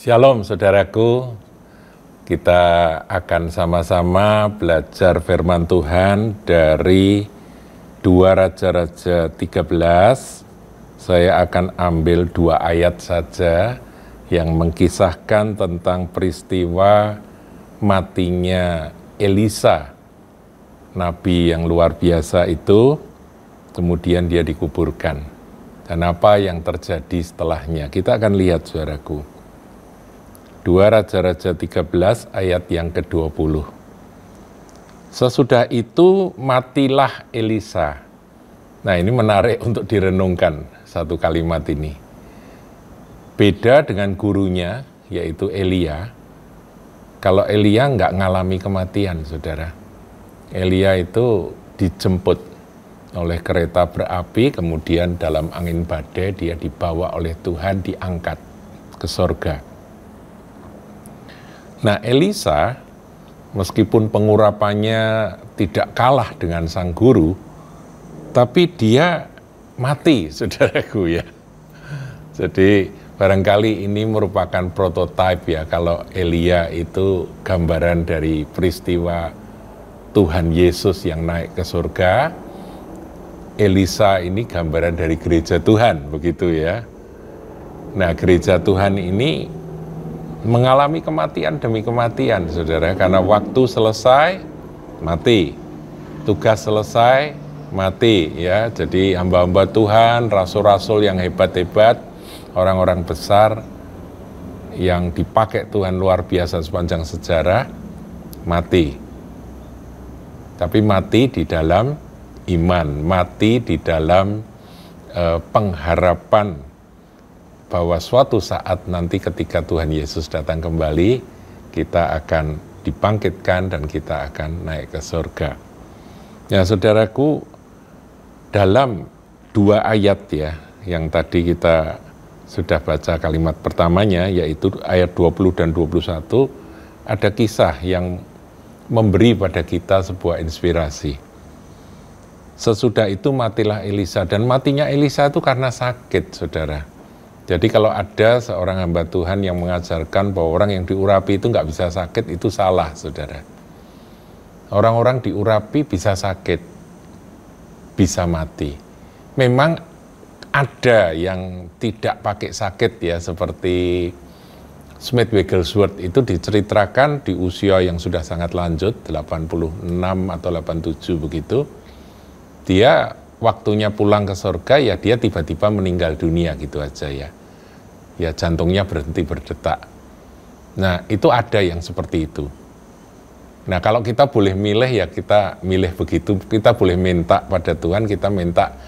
Shalom saudaraku, kita akan sama-sama belajar firman Tuhan dari 2 Raja-Raja 13. Saya akan ambil 2 ayat saja yang mengkisahkan tentang peristiwa matinya Elisa, nabi yang luar biasa itu, kemudian dia dikuburkan. Dan apa yang terjadi setelahnya, kita akan lihat saudaraku. 2 Raja-Raja 13 ayat yang ke-20. Sesudah itu matilah Elisa. Nah, ini menarik untuk direnungkan satu kalimat ini. Beda dengan gurunya, yaitu Elia. Kalau Elia nggak ngalami kematian, saudara. Elia itu dijemput oleh kereta berapi, kemudian dalam angin badai dia dibawa oleh Tuhan, diangkat ke sorga. Nah, Elisa, meskipun pengurapannya tidak kalah dengan sang guru, tapi dia mati, saudaraku ya. Jadi barangkali ini merupakan prototipe ya, kalau Elia itu gambaran dari peristiwa Tuhan Yesus yang naik ke surga, Elisa ini gambaran dari gereja Tuhan, begitu ya. Nah, gereja Tuhan ini mengalami kematian demi kematian, saudara, karena waktu selesai, mati. Tugas selesai, mati, ya. Jadi hamba-hamba Tuhan, rasul-rasul yang hebat-hebat, orang-orang besar yang dipakai Tuhan luar biasa sepanjang sejarah, mati. Tapi mati di dalam iman, mati di dalam pengharapan bahwa suatu saat nanti ketika Tuhan Yesus datang kembali, kita akan dibangkitkan dan kita akan naik ke surga. Ya, saudaraku, dalam 2 ayat ya, yang tadi kita sudah baca kalimat pertamanya, yaitu ayat 20 dan 21, ada kisah yang memberi pada kita sebuah inspirasi. Sesudah itu matilah Elisa, dan matinya Elisa itu karena sakit, saudara. Jadi kalau ada seorang hamba Tuhan yang mengajarkan bahwa orang yang diurapi itu nggak bisa sakit, itu salah, saudara. Orang-orang diurapi bisa sakit, bisa mati. Memang ada yang tidak pakai sakit ya, seperti Smith Wigglesworth itu diceritakan di usia yang sudah sangat lanjut, 86 atau 87 begitu. Dia waktunya pulang ke surga, ya dia tiba-tiba meninggal dunia gitu aja ya. Ya jantungnya berhenti berdetak. Nah itu ada yang seperti itu. Nah kalau kita boleh milih ya kita milih begitu. Kita boleh minta pada Tuhan, kita minta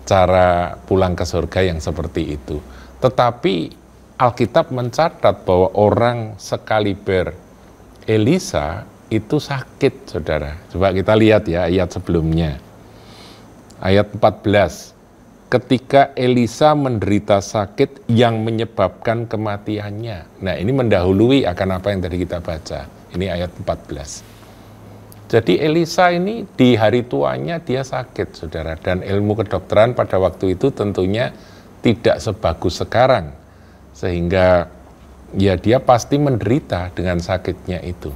cara pulang ke surga yang seperti itu. Tetapi Alkitab mencatat bahwa orang sekaliber Elisa itu sakit, saudara. Coba kita lihat ya ayat sebelumnya. Ayat 14, ketika Elisa menderita sakit yang menyebabkan kematiannya. Nah ini mendahului akan apa yang tadi kita baca. Ini ayat 14. Jadi Elisa ini di hari tuanya dia sakit, saudara. Dan ilmu kedokteran pada waktu itu tentunya tidak sebagus sekarang. Sehingga ya dia pasti menderita dengan sakitnya itu.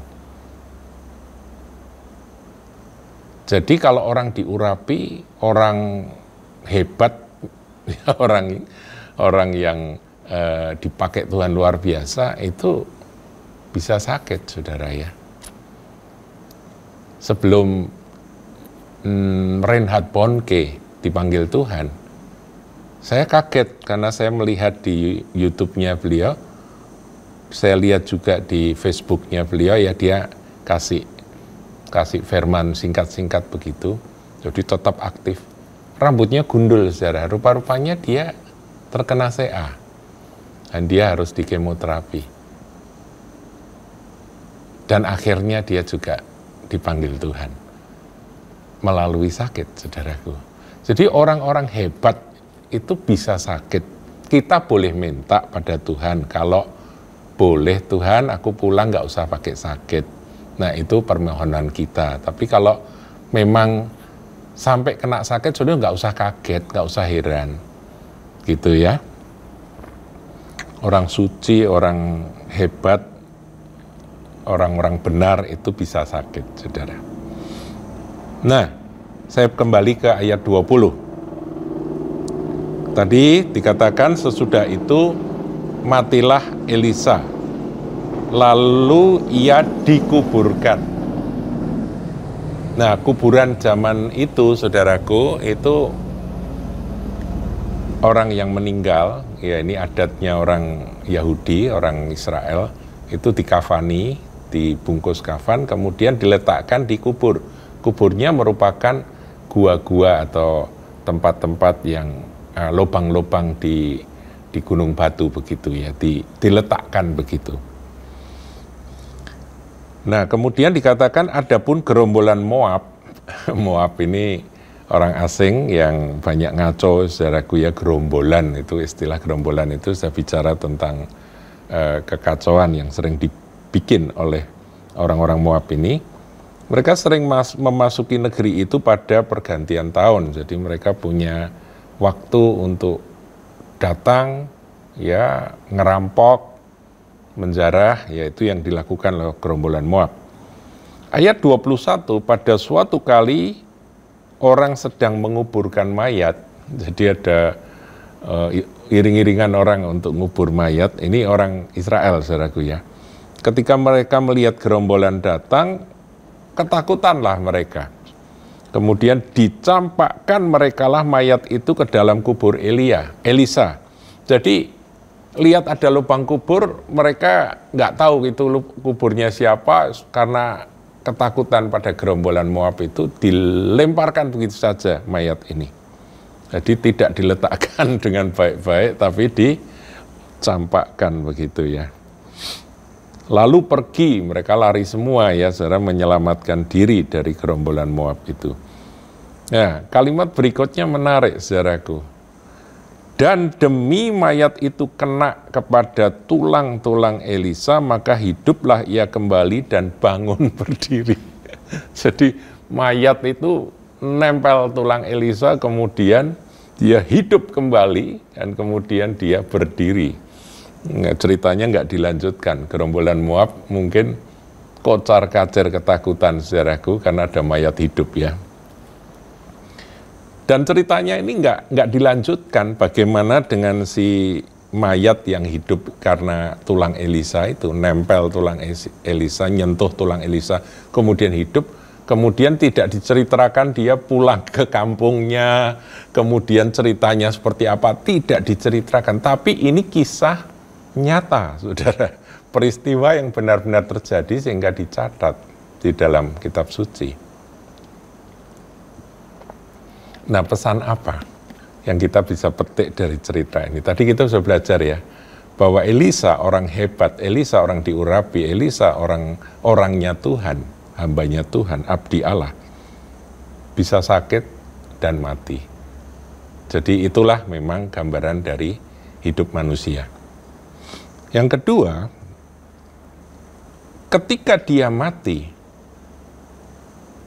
Jadi kalau orang diurapi, orang hebat, orang yang dipakai Tuhan luar biasa, itu bisa sakit, saudara ya. Sebelum Reinhard Bonnke dipanggil Tuhan, saya kaget karena saya melihat di YouTube-nya beliau, saya lihat juga di Facebook-nya beliau, ya dia kasih firman singkat-singkat begitu, jadi tetap aktif. Rambutnya gundul, saudara. Rupa-rupanya dia terkena CA dan dia harus di kemoterapi. Dan akhirnya dia juga dipanggil Tuhan melalui sakit, saudaraku. Jadi orang-orang hebat itu bisa sakit. Kita boleh minta pada Tuhan, kalau boleh Tuhan aku pulang nggak usah pakai sakit. Nah itu permohonan kita. Tapi kalau memang sampai kena sakit, saudara nggak usah kaget, nggak usah heran, gitu ya. Orang suci, orang hebat, orang-orang benar itu bisa sakit, saudara. Nah, saya kembali ke ayat 20. Tadi dikatakan sesudah itu matilah Elisa, lalu ia dikuburkan. Nah, kuburan zaman itu, saudaraku, itu orang yang meninggal, ya ini adatnya orang Yahudi, orang Israel, itu dikafani, dibungkus kafan, kemudian diletakkan di kubur. Kuburnya merupakan gua-gua atau tempat-tempat yang lubang-lubang di gunung batu begitu ya, diletakkan begitu. Nah, kemudian dikatakan adapun gerombolan Moab, Moab ini orang asing yang banyak ngaco, saudaraku ya, gerombolan itu, istilah gerombolan itu saya bicara tentang kekacauan yang sering dibikin oleh orang-orang Moab ini. Mereka sering memasuki negeri itu pada pergantian tahun, jadi mereka punya waktu untuk datang, ya, ngerampok, menjarah, yaitu yang dilakukan oleh gerombolan Moab. Ayat 21, pada suatu kali orang sedang menguburkan mayat, jadi ada iring-iringan orang untuk ngubur mayat, ini orang Israel, saudaraku ya. Ketika mereka melihat gerombolan datang, ketakutanlah mereka. Kemudian dicampakkan merekalah mayat itu ke dalam kubur Elisa. Jadi lihat ada lubang kubur, mereka nggak tahu itu kuburnya siapa, karena ketakutan pada gerombolan Moab itu dilemparkan begitu saja mayat ini. Jadi tidak diletakkan dengan baik-baik, tapi dicampakkan begitu ya. Lalu pergi, mereka lari semua ya, saudara, menyelamatkan diri dari gerombolan Moab itu. Nah, kalimat berikutnya menarik, saudaraku. Dan demi mayat itu kena kepada tulang-tulang Elisa, maka hiduplah ia kembali dan bangun berdiri. Jadi mayat itu nempel tulang Elisa, kemudian dia hidup kembali, dan kemudian dia berdiri. Ceritanya nggak dilanjutkan, gerombolan Moab mungkin kocar-kacir ketakutan, saudaraku, karena ada mayat hidup ya. Dan ceritanya ini nggak dilanjutkan bagaimana dengan si mayat yang hidup karena tulang Elisa itu, nempel tulang Elisa, nyentuh tulang Elisa, kemudian hidup, kemudian tidak diceritakan dia pulang ke kampungnya, kemudian ceritanya seperti apa, tidak diceritakan. Tapi ini kisah nyata, saudara, peristiwa yang benar-benar terjadi sehingga dicatat di dalam kitab suci. Nah, pesan apa yang kita bisa petik dari cerita ini? Tadi kita sudah belajar ya, bahwa Elisa orang hebat, Elisa orang diurapi, Elisa orangnya Tuhan, hambanya Tuhan, abdi Allah, bisa sakit dan mati. Jadi itulah memang gambaran dari hidup manusia. Yang kedua, ketika dia mati,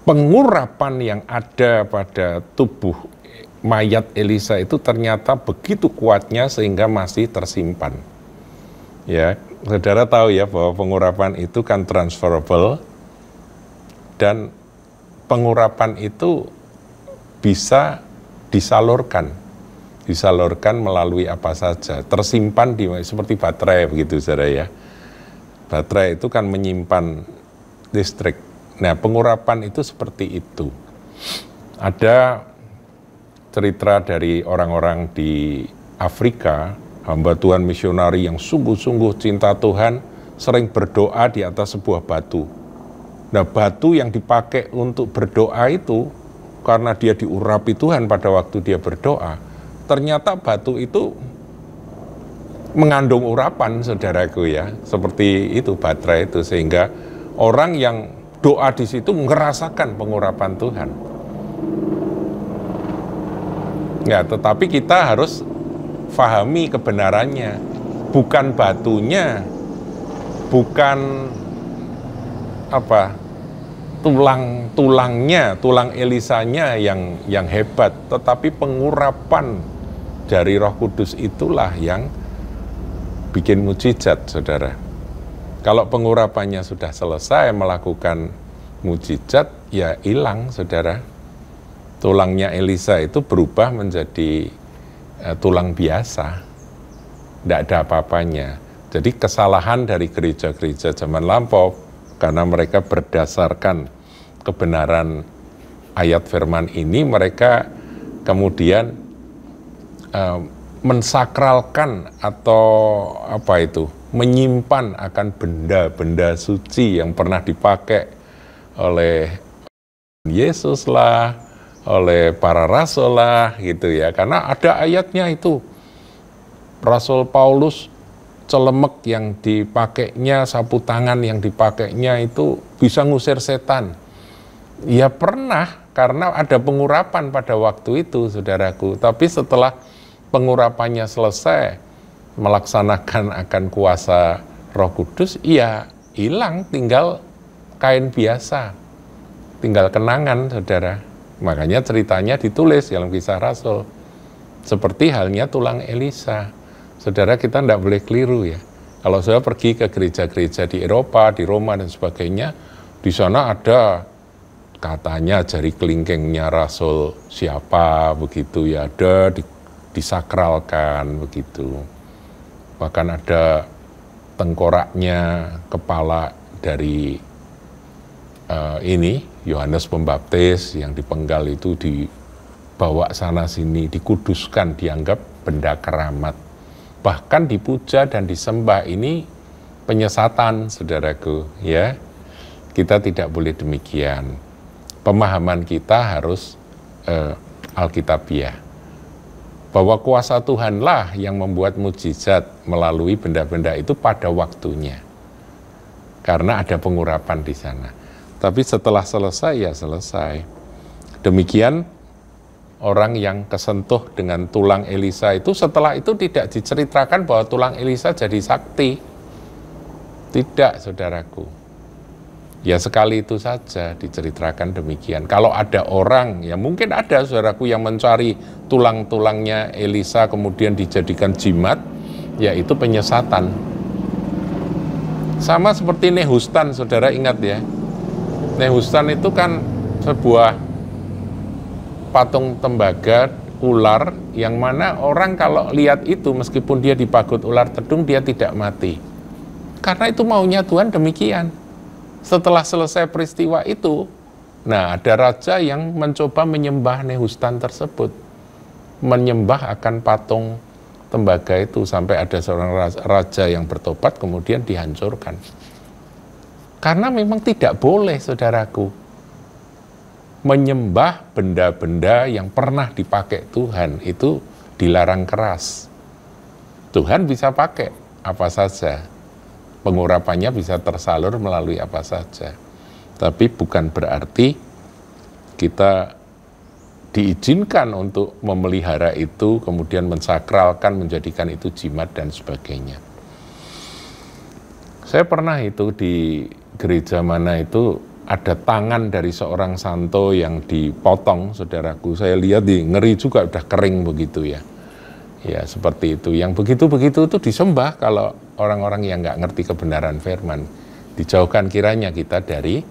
pengurapan yang ada pada tubuh mayat Elisa itu ternyata begitu kuatnya sehingga masih tersimpan. Ya, saudara tahu ya bahwa pengurapan itu kan transferable, dan pengurapan itu bisa disalurkan melalui apa saja, tersimpan seperti baterai begitu, saudara ya. Baterai itu kan menyimpan listrik. Nah, pengurapan itu seperti itu. Ada cerita dari orang-orang di Afrika, hamba Tuhan misionari yang sungguh-sungguh cinta Tuhan, sering berdoa di atas sebuah batu. Nah, batu yang dipakai untuk berdoa itu, karena dia diurapi Tuhan pada waktu dia berdoa, ternyata batu itu mengandung urapan, saudaraku ya, seperti itu baterai itu, sehingga orang yang doa di situ ngerasakan pengurapan Tuhan. Ya, tetapi kita harus pahami kebenarannya, bukan batunya, bukan tulang Elisanya yang hebat, tetapi pengurapan dari Roh Kudus itulah yang bikin mujizat, saudara. Kalau pengurapannya sudah selesai melakukan mujizat, ya hilang, saudara. Tulangnya Elisa itu berubah menjadi tulang biasa, tidak ada apa-apanya. Jadi kesalahan dari gereja-gereja zaman lampau, karena mereka berdasarkan kebenaran ayat firman ini, mereka kemudian mensakralkan atau menyimpan akan benda-benda suci yang pernah dipakai oleh Yesus lah, oleh para rasul lah, gitu ya. Karena ada ayatnya itu, Rasul Paulus celemek yang dipakainya, sapu tangan yang dipakainya itu bisa ngusir setan. Ya pernah, karena ada pengurapan pada waktu itu, saudaraku. Tapi setelah pengurapannya selesai, melaksanakan akan kuasa Roh Kudus, ya hilang, tinggal kain biasa, tinggal kenangan, saudara. Makanya ceritanya ditulis dalam Kisah Rasul. Seperti halnya tulang Elisa. Saudara, kita tidak boleh keliru ya. Kalau saya pergi ke gereja-gereja di Eropa, di Roma dan sebagainya, di sana ada katanya jari kelingkingnya Rasul siapa begitu ya, ada disakralkan begitu. Bahkan ada tengkoraknya kepala dari Yohanes Pembaptis yang dipenggal itu dibawa sana sini, dikuduskan, dianggap benda keramat. Bahkan dipuja dan disembah. Ini penyesatan, saudaraku, ya. Kita tidak boleh demikian. Pemahaman kita harus alkitabiah. Bahwa kuasa Tuhanlah yang membuat mujizat melalui benda-benda itu pada waktunya. Karena ada pengurapan di sana. Tapi setelah selesai, ya selesai. Demikian orang yang kesentuh dengan tulang Elisa itu, setelah itu tidak diceritakan bahwa tulang Elisa jadi sakti. Tidak, saudaraku. Ya sekali itu saja diceritakan demikian. Kalau ada orang, ya mungkin ada, saudaraku, yang mencari tulang-tulangnya Elisa kemudian dijadikan jimat, ya itu penyesatan. Sama seperti Nehustan, saudara ingat ya. Nehustan itu kan sebuah patung tembaga ular yang mana orang kalau lihat itu meskipun dia dipagut ular tedung dia tidak mati. Karena itu maunya Tuhan demikian. Setelah selesai peristiwa itu, nah ada raja yang mencoba menyembah Nehustan tersebut. Menyembah akan patung tembaga itu sampai ada seorang raja yang bertobat kemudian dihancurkan. Karena memang tidak boleh, saudaraku, menyembah benda-benda yang pernah dipakai Tuhan itu dilarang keras. Tuhan bisa pakai apa saja, pengurapannya bisa tersalur melalui apa saja. Tapi bukan berarti kita diizinkan untuk memelihara itu, kemudian mensakralkan, menjadikan itu jimat dan sebagainya. Saya pernah itu di gereja mana itu, ada tangan dari seorang santo yang dipotong, saudaraku. Saya lihat ngeri juga, udah kering begitu ya. Ya seperti itu. Yang begitu-begitu itu disembah kalau orang-orang yang nggak ngerti kebenaran firman. Dijauhkan kiranya kita dari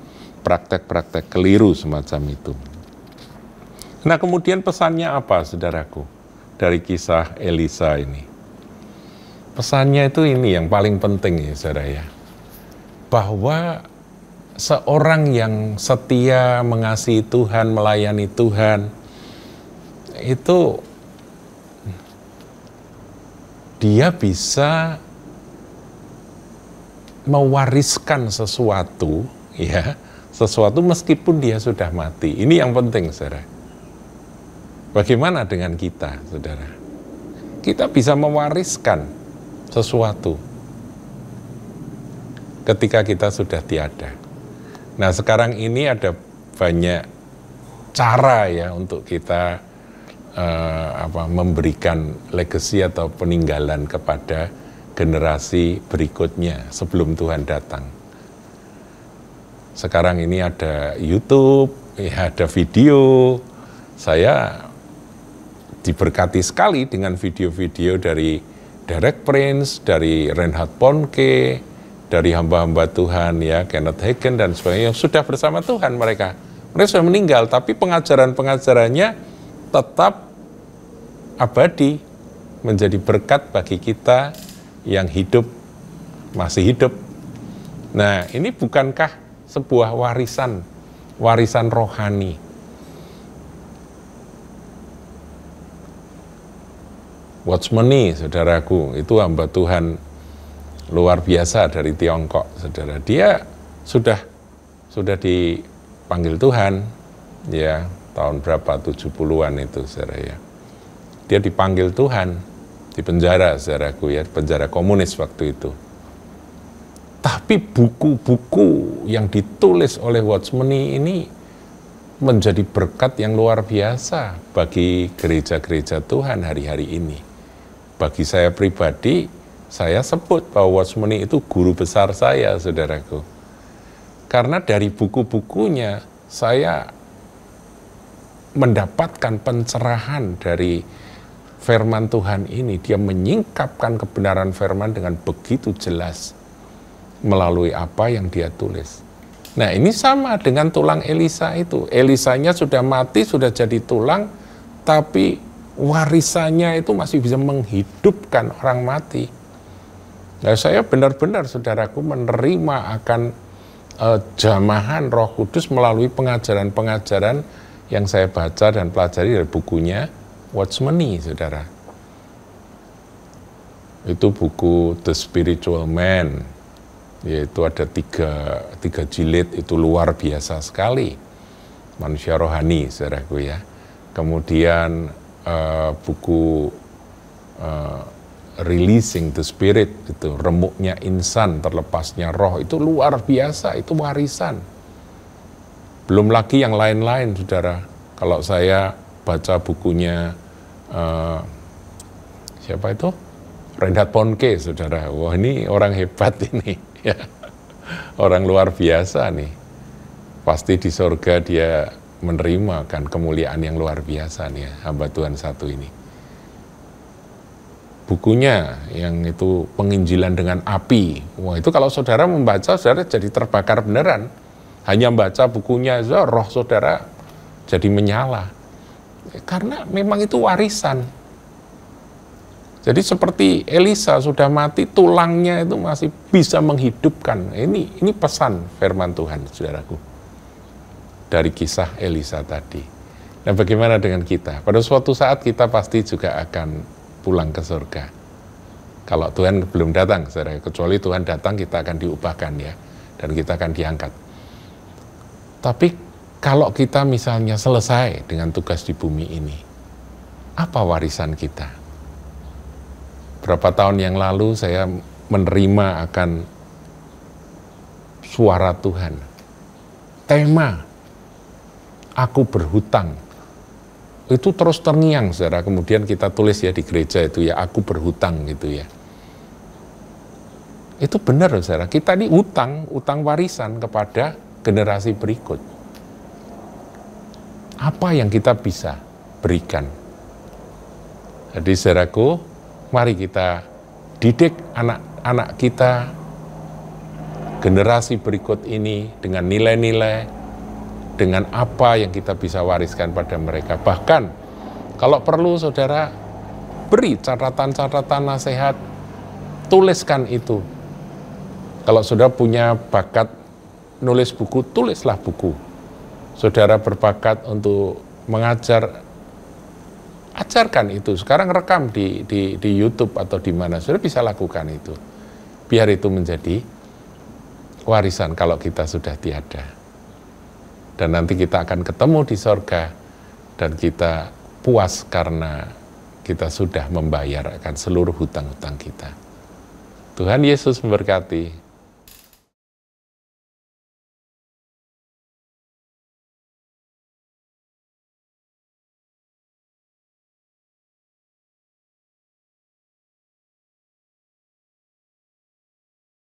praktek-praktek keliru semacam itu. Nah kemudian pesannya apa, saudaraku, dari kisah Elisa ini? Pesannya itu ini yang paling penting ya, saudara ya. Bahwa seorang yang setia mengasihi Tuhan, melayani Tuhan, itu dia bisa mewariskan sesuatu, ya, sesuatu meskipun dia sudah mati. Ini yang penting, saudara. Bagaimana dengan kita, saudara? Kita bisa mewariskan sesuatu ketika kita sudah tiada. Nah sekarang ini ada banyak cara ya untuk kita memberikan legacy atau peninggalan kepada generasi berikutnya sebelum Tuhan datang. Sekarang ini ada YouTube, ya ada video. Saya diberkati sekali dengan video-video dari Derek Prince, dari Reinhard Bonnke, dari hamba-hamba Tuhan ya, Kenneth Hagin dan sebagainya, sudah bersama Tuhan mereka. Mereka sudah meninggal, tapi pengajaran-pengajarannya tetap abadi, menjadi berkat bagi kita yang hidup, masih hidup. Nah, ini bukankah sebuah warisan rohani? Watchmeni, saudaraku, itu hamba Tuhan luar biasa dari Tiongkok, saudara. Dia sudah dipanggil Tuhan, ya, tahun berapa, 70-an itu, saudara ya. Dia dipanggil Tuhan, di penjara, saudaraku ya, penjara komunis waktu itu. Tapi buku-buku yang ditulis oleh Watchmeni ini menjadi berkat yang luar biasa bagi gereja-gereja Tuhan hari-hari ini. Bagi saya pribadi, saya sebut bahwa Watchmeni itu guru besar saya, saudaraku. Karena dari buku-bukunya, saya mendapatkan pencerahan dari firman Tuhan ini. Dia menyingkapkan kebenaran firman dengan begitu jelas melalui apa yang dia tulis. Nah, ini sama dengan tulang Elisa itu. Elisanya sudah mati, sudah jadi tulang, tapi warisannya itu masih bisa menghidupkan orang mati. Nah, saya benar-benar, saudaraku, menerima akan jamahan Roh Kudus melalui pengajaran-pengajaran yang saya baca dan pelajari dari bukunya Watchmeni, saudara. Itu buku The Spiritual Man, yaitu ada tiga jilid, itu luar biasa sekali. Manusia rohani, saudaraku ya. Kemudian buku Releasing the Spirit, itu remuknya insan, terlepasnya roh, itu luar biasa, itu warisan. Belum lagi yang lain-lain, saudara. Kalau saya baca bukunya siapa itu? Reinhard Bonnke, saudara. Wah, ini orang hebat ini. Ya. Orang luar biasa nih. Pasti di surga dia menerima kan kemuliaan yang luar biasa nih ya, hamba Tuhan satu ini. Bukunya yang itu penginjilan dengan api. Wah, itu kalau saudara membaca, saudara jadi terbakar beneran. Hanya membaca bukunya, roh saudara jadi menyala. Karena memang itu warisan. Jadi seperti Elisa sudah mati, tulangnya itu masih bisa menghidupkan. Ini pesan firman Tuhan, saudaraku. Dari kisah Elisa tadi. Nah, bagaimana dengan kita? Pada suatu saat kita pasti juga akan pulang ke surga. Kalau Tuhan belum datang, saudara, kecuali Tuhan datang, kita akan diubahkan ya. Dan kita akan diangkat. Tapi kalau kita misalnya selesai dengan tugas di bumi ini, apa warisan kita? Berapa tahun yang lalu saya menerima akan suara Tuhan. Tema, aku berhutang. Itu terus terngiang, saudara. Kemudian kita tulis ya di gereja itu ya, aku berhutang gitu ya. Itu benar, saudara. Kita ini utang warisan kepada generasi berikut. Apa yang kita bisa berikan? Jadi, saudaraku, mari kita didik anak-anak kita, generasi berikut ini dengan nilai-nilai, dengan apa yang kita bisa wariskan pada mereka. Bahkan, kalau perlu saudara, beri catatan-catatan nasihat, tuliskan itu. Kalau saudara punya bakat nulis buku, tulislah buku. Saudara berbakat untuk mengajar, ajarkan itu. Sekarang rekam di YouTube atau di mana, saudara bisa lakukan itu. Biar itu menjadi warisan kalau kita sudah tiada. Dan nanti kita akan ketemu di sorga, dan kita puas karena kita sudah membayarkan seluruh hutang-hutang kita. Tuhan Yesus memberkati.